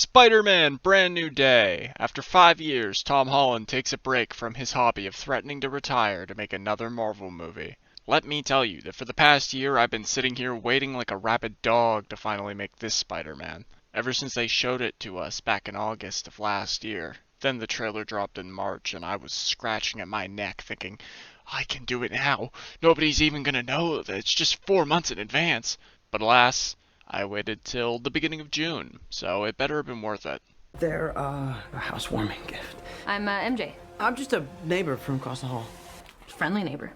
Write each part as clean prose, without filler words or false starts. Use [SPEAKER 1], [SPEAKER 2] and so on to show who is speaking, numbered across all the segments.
[SPEAKER 1] Spider-Man, brand new day. After 5 years, Tom Holland takes a break from his hobby of threatening to retire to make another Marvel movie. Let me tell you that for the past year, I've been sitting here waiting like a rabid dog to finally make this Spider-Man. Ever since they showed it to us back in August of last year. Then the trailer dropped in March, and I was scratching at my neck thinking, I can do it now. Nobody's even gonna know that it's just 4 months in advance. But alas, I waited till the beginning of June, so it better have been worth it.
[SPEAKER 2] They're, a housewarming gift.
[SPEAKER 3] I'm MJ.
[SPEAKER 2] I'm just a neighbor from across the hall.
[SPEAKER 3] Friendly neighbor.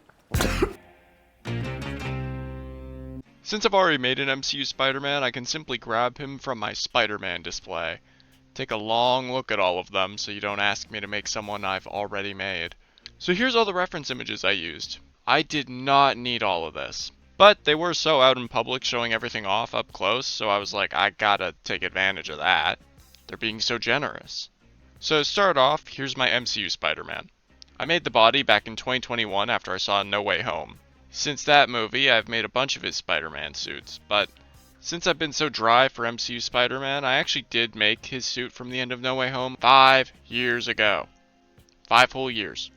[SPEAKER 1] Since I've already made an MCU Spider-Man, I can simply grab him from my Spider-Man display. Take a long look at all of them so you don't ask me to make someone I've already made. So here's all the reference images I used. I did not need all of this. But they were so out in public showing everything off up close, so I was like, I gotta take advantage of that. They're being so generous. So to start off, here's my MCU Spider-Man. I made the body back in 2021 after I saw No Way Home. Since that movie, I've made a bunch of his Spider-Man suits, but since I've been so dry for MCU Spider-Man, I actually did make his suit from the end of No Way Home 5 years ago. 5 whole years.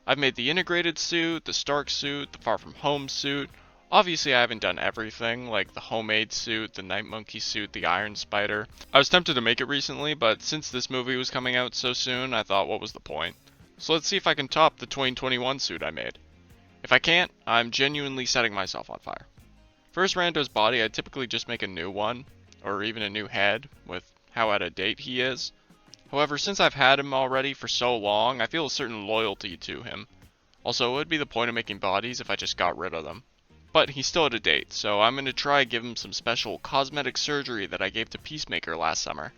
[SPEAKER 1] I've made the integrated suit, the Stark suit, the Far From Home suit. Obviously, I haven't done everything, like the homemade suit, the Night Monkey suit, the Iron Spider. I was tempted to make it recently, but since this movie was coming out so soon, I thought, what was the point? So let's see if I can top the 2021 suit I made. If I can't, I'm genuinely setting myself on fire. First Rando's body, I'd typically just make a new one, or even a new head, with how out of date he is. However, since I've had him already for so long, I feel a certain loyalty to him. Also, it would be the point of making bodies if I just got rid of them. But he's still out of date, so I'm going to try give him some special cosmetic surgery that I gave to Peacemaker last summer.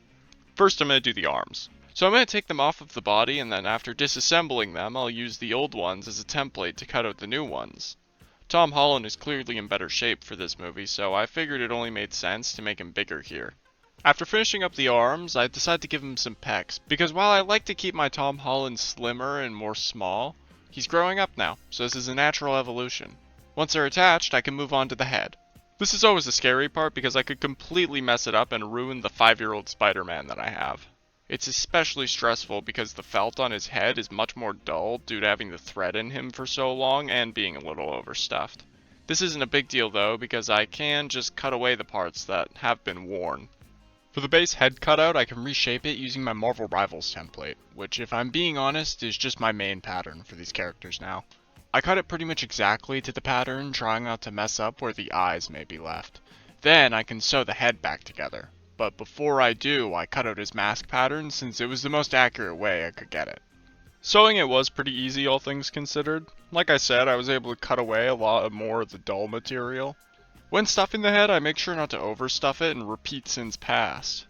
[SPEAKER 1] First, I'm going to do the arms. So I'm going to take them off of the body, and then after disassembling them, I'll use the old ones as a template to cut out the new ones. Tom Holland is clearly in better shape for this movie, so I figured it only made sense to make him bigger here. After finishing up the arms, I decided to give him some pecs, because while I like to keep my Tom Holland slimmer and more small, he's growing up now, so this is a natural evolution. Once they're attached, I can move on to the head. This is always the scary part because I could completely mess it up and ruin the 5-year-old Spider-Man that I have. It's especially stressful because the felt on his head is much more dull due to having the thread in him for so long and being a little overstuffed. This isn't a big deal though because I can just cut away the parts that have been worn. For the base head cutout, I can reshape it using my Marvel Rivals template, which if I'm being honest is just my main pattern for these characters now. I cut it pretty much exactly to the pattern, trying not to mess up where the eyes may be left. Then I can sew the head back together. But before I do, I cut out his mask pattern since it was the most accurate way I could get it. Sewing it was pretty easy, all things considered. Like I said, I was able to cut away a lot more of the dull material. When stuffing the head, I make sure not to overstuff it and repeat sins past.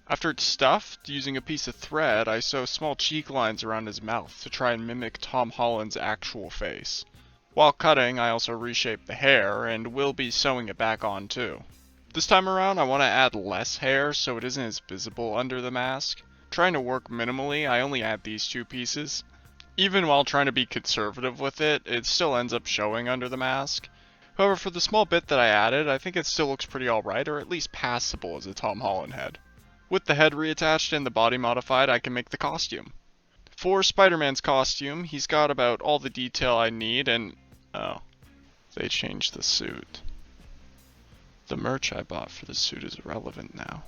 [SPEAKER 1] After it's stuffed, using a piece of thread, I sew small cheek lines around his mouth to try and mimic Tom Holland's actual face. While cutting, I also reshape the hair, and will be sewing it back on too. This time around, I want to add less hair so it isn't as visible under the mask. Trying to work minimally, I only add these 2 pieces. Even while trying to be conservative with it, it still ends up showing under the mask. However, for the small bit that I added, I think it still looks pretty alright, or at least passable as a Tom Holland head. With the head reattached and the body modified, I can make the costume. For Spider-Man's costume, he's got about all the detail I need and... oh, they changed the suit. The merch I bought for the suit is irrelevant now.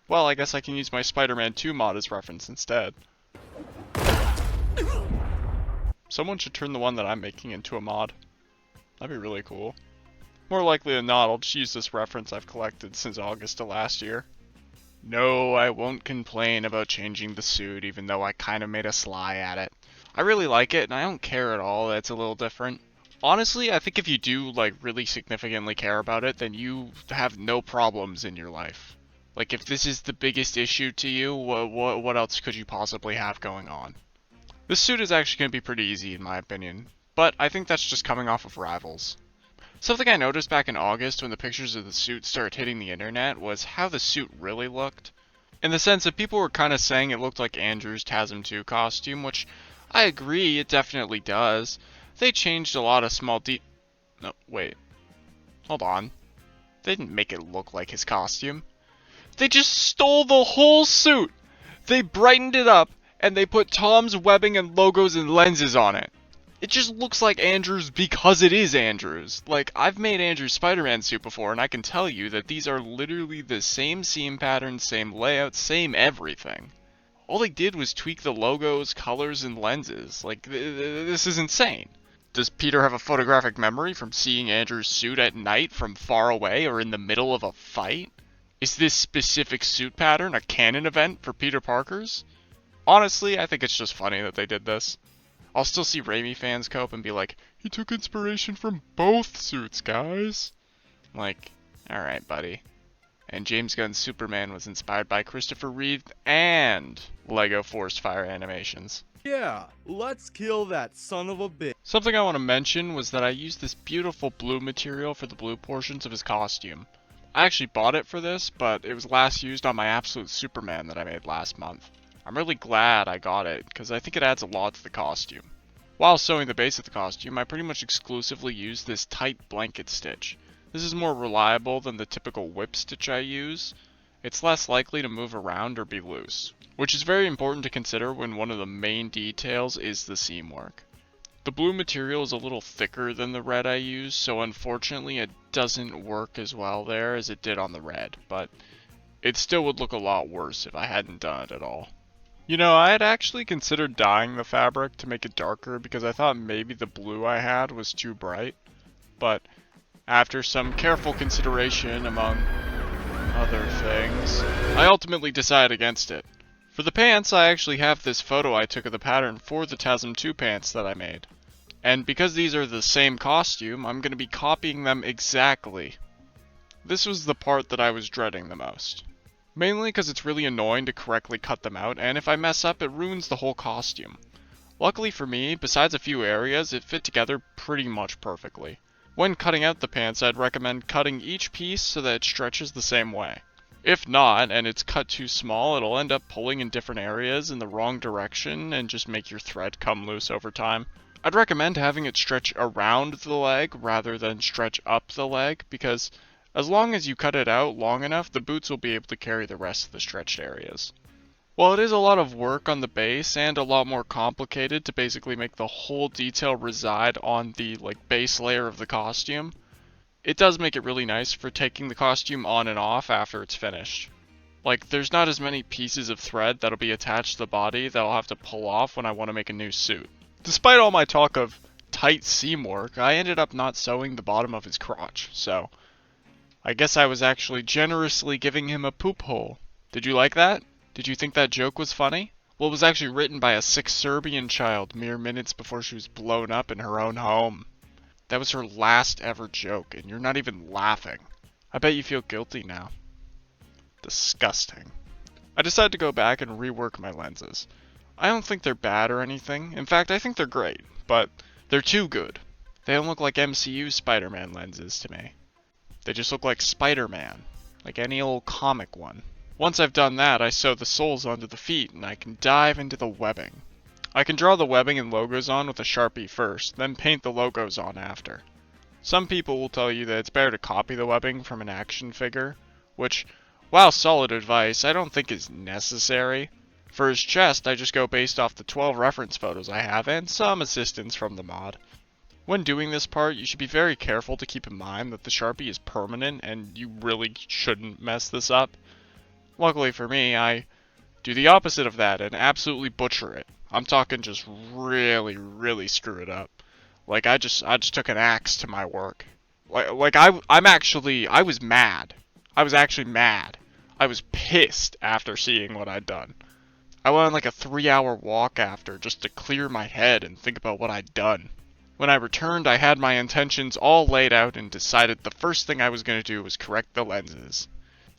[SPEAKER 1] Well, I guess I can use my Spider-Man 2 mod as reference instead. Someone should turn the one that I'm making into a mod. That'd be really cool. More likely than not, I'll just use this reference I've collected since August of last year. No, I won't complain about changing the suit, even though I kind of made a sly at it. I really like it, and I don't care at all that it's a little different. Honestly, I think if you do, really significantly care about it, then you have no problems in your life. Like, if this is the biggest issue to you, what else could you possibly have going on? This suit is actually going to be pretty easy, in my opinion. But I think that's just coming off of Rivals. Something I noticed back in August when the pictures of the suit started hitting the internet was how the suit really looked. In the sense that people were kind of saying it looked like Andrew's TASM 2 costume, which I agree, it definitely does. They changed a lot of small no, wait. Hold on. They didn't make it look like his costume. They just stole the whole suit. They brightened it up, and they put Tom's webbing and logos and lenses on it. It just looks like Andrew's because it is Andrew's. Like, I've made Andrew's Spider-Man suit before, and I can tell you that these are literally the same seam pattern, same layout, same everything. All they did was tweak the logos, colors, and lenses. Like, this is insane. Does Peter have a photographic memory from seeing Andrew's suit at night from far away or in the middle of a fight? Is this specific suit pattern a canon event for Peter Parker's? Honestly, I think it's just funny that they did this. I'll still see Raimi fans cope and be like, he took inspiration from both suits, guys. Like, alright, buddy. And James Gunn's Superman was inspired by Christopher Reeve and Lego Force Fire animations.
[SPEAKER 4] Yeah, let's kill that son of a bitch.
[SPEAKER 1] Something I want to mention was that I used this beautiful blue material for the blue portions of his costume. I actually bought it for this, but it was last used on my Absolute Superman that I made last month. I'm really glad I got it, because I think it adds a lot to the costume. While sewing the base of the costume, I pretty much exclusively used this tight blanket stitch. This is more reliable than the typical whip stitch I use. It's less likely to move around or be loose, which is very important to consider when one of the main details is the seam work. The blue material is a little thicker than the red I use, so unfortunately it doesn't work as well there as it did on the red, but it still would look a lot worse if I hadn't done it at all. You know, I had actually considered dyeing the fabric to make it darker because I thought maybe the blue I had was too bright, but after some careful consideration among other things, I ultimately decided against it. For the pants, I actually have this photo I took of the pattern for the TASM 2 pants that I made. And because these are the same costume, I'm going to be copying them exactly. This was the part that I was dreading the most. Mainly because it's really annoying to correctly cut them out, and if I mess up, it ruins the whole costume. Luckily for me, besides a few areas, it fit together pretty much perfectly. When cutting out the pants, I'd recommend cutting each piece so that it stretches the same way. If not, and it's cut too small, it'll end up pulling in different areas in the wrong direction and just make your thread come loose over time. I'd recommend having it stretch around the leg rather than stretch up the leg, because as long as you cut it out long enough, the boots will be able to carry the rest of the stretched areas. While it is a lot of work on the base and a lot more complicated to basically make the whole detail reside on the base layer of the costume, it does make it really nice for taking the costume on and off after it's finished. There's not as many pieces of thread that'll be attached to the body that I'll have to pull off when I want to make a new suit. Despite all my talk of tight seam work, I ended up not sewing the bottom of his crotch, so I guess I was actually generously giving him a poop hole. Did you like that? Did you think that joke was funny? Well, it was actually written by a sick Serbian child mere minutes before she was blown up in her own home. That was her last ever joke, and you're not even laughing. I bet you feel guilty now. Disgusting. I decided to go back and rework my lenses. I don't think they're bad or anything. In fact, I think they're great, but they're too good. They don't look like MCU Spider-Man lenses to me. They just look like Spider-Man, like any old comic one. Once I've done that, I sew the soles onto the feet, and I can dive into the webbing. I can draw the webbing and logos on with a Sharpie first, then paint the logos on after. Some people will tell you that it's better to copy the webbing from an action figure, which, while solid advice, I don't think is necessary. For his chest, I just go based off the 12 reference photos I have and some assistance from the mod. When doing this part, you should be very careful to keep in mind that the Sharpie is permanent and you really shouldn't mess this up. Luckily for me, I do the opposite of that and absolutely butcher it. I'm talking just really, really screw it up. I just took an axe to my work. I was mad. I was actually mad. I was pissed after seeing what I'd done. I went on a 3-hour walk after just to clear my head and think about what I'd done. When I returned, I had my intentions all laid out and decided the first thing I was going to do was correct the lenses.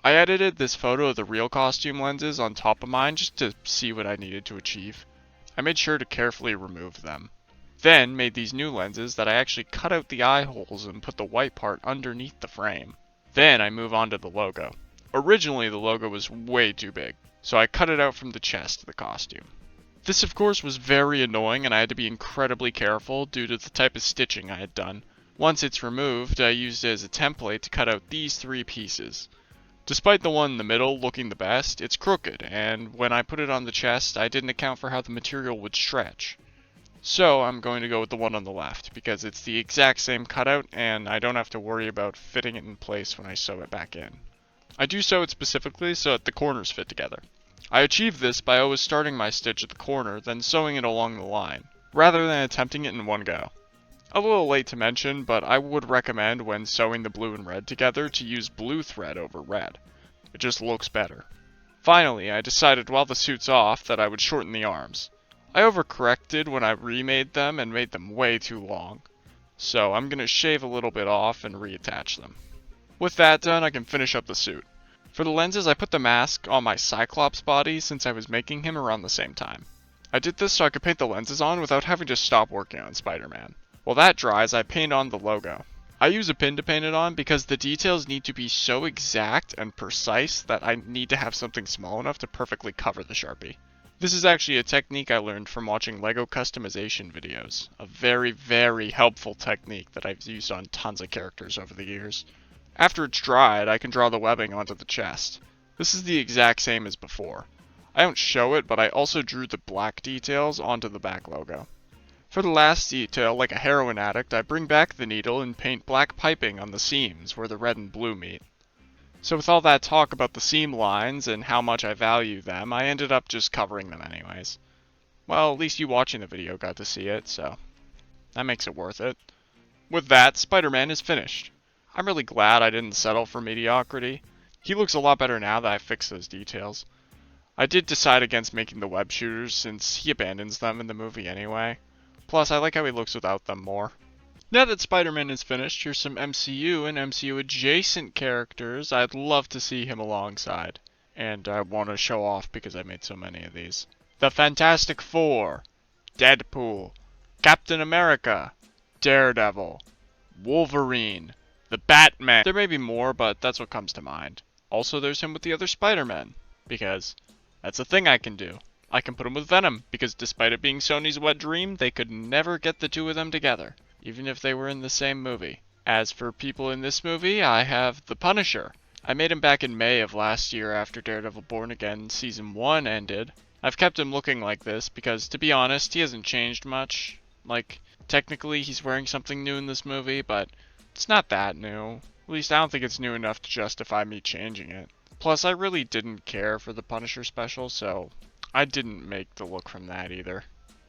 [SPEAKER 1] I edited this photo of the real costume lenses on top of mine just to see what I needed to achieve. I made sure to carefully remove them. Then made these new lenses that I actually cut out the eye holes and put the white part underneath the frame. Then I move on to the logo. Originally the logo was way too big, so I cut it out from the chest of the costume. This of course was very annoying and I had to be incredibly careful due to the type of stitching I had done. Once it's removed, I used it as a template to cut out these 3 pieces. Despite the one in the middle looking the best, it's crooked, and when I put it on the chest, I didn't account for how the material would stretch. So I'm going to go with the one on the left, because it's the exact same cutout, and I don't have to worry about fitting it in place when I sew it back in. I do sew it specifically so that the corners fit together. I achieve this by always starting my stitch at the corner, then sewing it along the line, rather than attempting it in one go. A little late to mention, but I would recommend when sewing the blue and red together to use blue thread over red. It just looks better. Finally, I decided while the suit's off that I would shorten the arms. I overcorrected when I remade them and made them way too long. So I'm going to shave a little bit off and reattach them. With that done, I can finish up the suit. For the lenses, I put the mask on my Cyclops body since I was making him around the same time. I did this so I could paint the lenses on without having to stop working on Spider-Man. While that dries, I paint on the logo. I use a pin to paint it on because the details need to be so exact and precise that I need to have something small enough to perfectly cover the Sharpie. This is actually a technique I learned from watching LEGO customization videos. A very, very helpful technique that I've used on tons of characters over the years. After it's dried, I can draw the webbing onto the chest. This is the exact same as before. I don't show it, but I also drew the black details onto the back logo. For the last detail, like a heroin addict, I bring back the needle and paint black piping on the seams where the red and blue meet. So with all that talk about the seam lines and how much I value them, I ended up just covering them anyways. Well, at least you watching the video got to see it, so that makes it worth it. With that, Spider-Man is finished. I'm really glad I didn't settle for mediocrity. He looks a lot better now that I fixed those details. I did decide against making the web shooters since he abandons them in the movie anyway. Plus, I like how he looks without them more. Now that Spider-Man is finished, here's some MCU and MCU adjacent characters I'd love to see him alongside. And I want to show off because I made so many of these. The Fantastic Four, Deadpool, Captain America, Daredevil, Wolverine, the Batman. There may be more, but that's what comes to mind. Also, there's him with the other Spider-Men, because that's a thing I can do. I can put him with Venom, because despite it being Sony's wet dream, they could never get the two of them together, even if they were in the same movie. As for people in this movie, I have the Punisher. I made him back in May of last year after Daredevil Born Again Season 1 ended. I've kept him looking like this because, to be honest, he hasn't changed much. Like, technically he's wearing something new in this movie, but it's not that new. At least I don't think it's new enough to justify me changing it. Plus, I really didn't care for the Punisher special, so I didn't make the look from that either.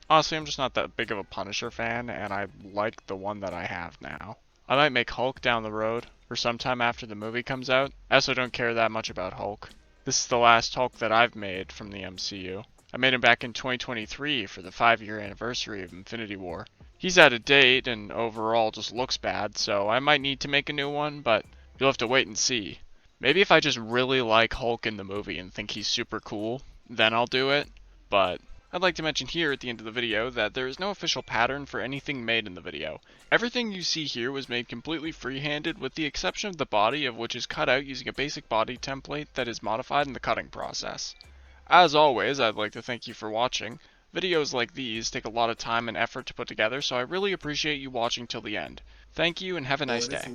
[SPEAKER 1] Honestly, I'm just not that big of a Punisher fan, and I like the one that I have now. I might make Hulk down the road, or sometime after the movie comes out. I also don't care that much about Hulk. This is the last Hulk that I've made from the MCU. I made him back in 2023 for the 5-year anniversary of Infinity War. He's out of date and overall just looks bad, so I might need to make a new one, but you'll have to wait and see. Maybe if I just really like Hulk in the movie and think he's super cool, then I'll do it. But I'd like to mention here at the end of the video that there is no official pattern for anything made in the video. Everything you see here was made completely freehanded with the exception of the body, of which is cut out using a basic body template that is modified in the cutting process. As always, I'd like to thank you for watching. Videos like these take a lot of time and effort to put together, so I really appreciate you watching till the end. Thank you and have a nice day.